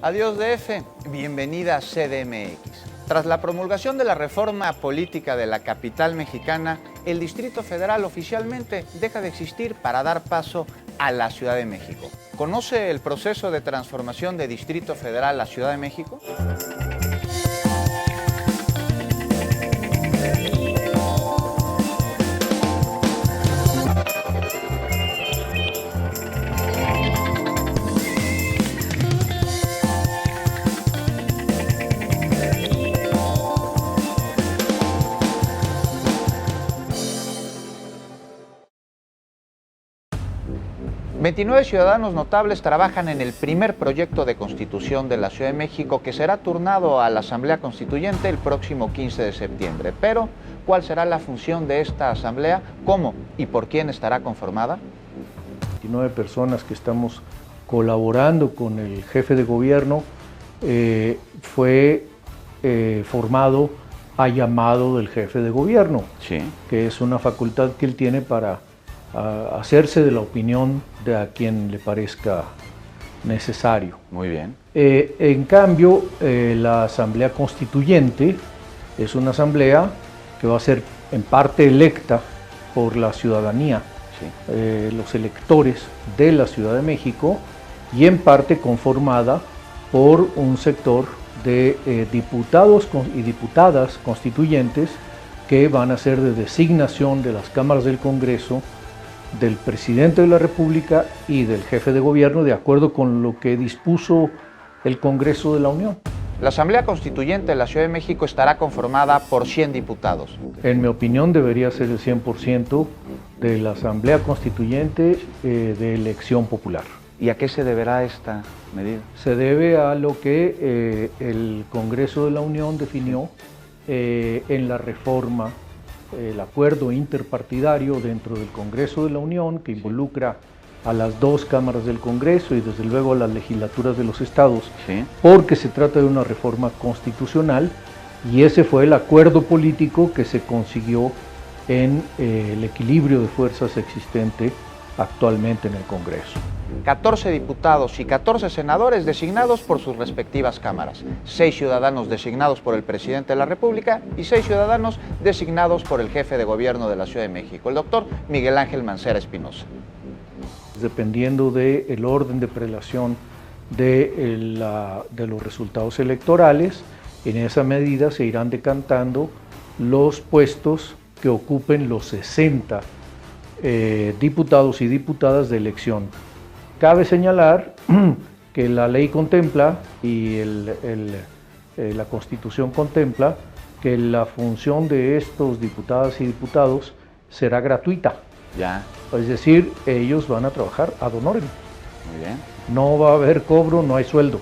Adiós DF, bienvenida a CDMX. Tras la promulgación de la reforma política de la capital mexicana, el Distrito Federal oficialmente deja de existir para dar paso a la Ciudad de México. ¿Conoce el proceso de transformación de Distrito Federal a Ciudad de México? ...29 ciudadanos notables trabajan en el primer proyecto de constitución de la Ciudad de México que será turnado a la Asamblea Constituyente el próximo 15 de septiembre. Pero, ¿cuál será la función de esta Asamblea? ¿Cómo y por quién estará conformada? 29 personas que estamos colaborando con el jefe de gobierno fue formado a llamado del jefe de gobierno, Sí. que es una facultad que él tiene para hacerse de la opinión de a quien le parezca necesario. Muy bien. En cambio, la Asamblea Constituyente es una asamblea que va a ser en parte electa por la ciudadanía, Sí. los electores de la Ciudad de México, y en parte conformada por un sector de diputados y diputadas constituyentes que van a ser de designación de las cámaras del Congreso, del presidente de la República y del jefe de gobierno, de acuerdo con lo que dispuso el Congreso de la Unión. La Asamblea Constituyente de la Ciudad de México estará conformada por 100 diputados. En mi opinión, debería ser el 100% de la Asamblea Constituyente de elección popular. ¿Y a qué se deberá esta medida? Se debe a lo que el Congreso de la Unión definió en la reforma, el acuerdo interpartidario dentro del Congreso de la Unión, que involucra a las dos cámaras del Congreso y desde luego a las legislaturas de los estados, Sí. porque se trata de una reforma constitucional, y ese fue el acuerdo político que se consiguió en el equilibrio de fuerzas existente actualmente en el Congreso. 14 diputados y 14 senadores designados por sus respectivas cámaras, 6 ciudadanos designados por el presidente de la República y 6 ciudadanos designados por el jefe de gobierno de la Ciudad de México, el doctor Miguel Ángel Mancera Espinosa. Dependiendo del orden de prelación de los resultados electorales, en esa medida se irán decantando los puestos que ocupen los 60 diputados y diputadas de elección. Cabe señalar que la ley contempla y la Constitución contempla que la función de estos diputadas y diputados será gratuita. Ya, Es decir, ellos van a trabajar ad honorem. muy bien. No va a haber cobro, no hay sueldo.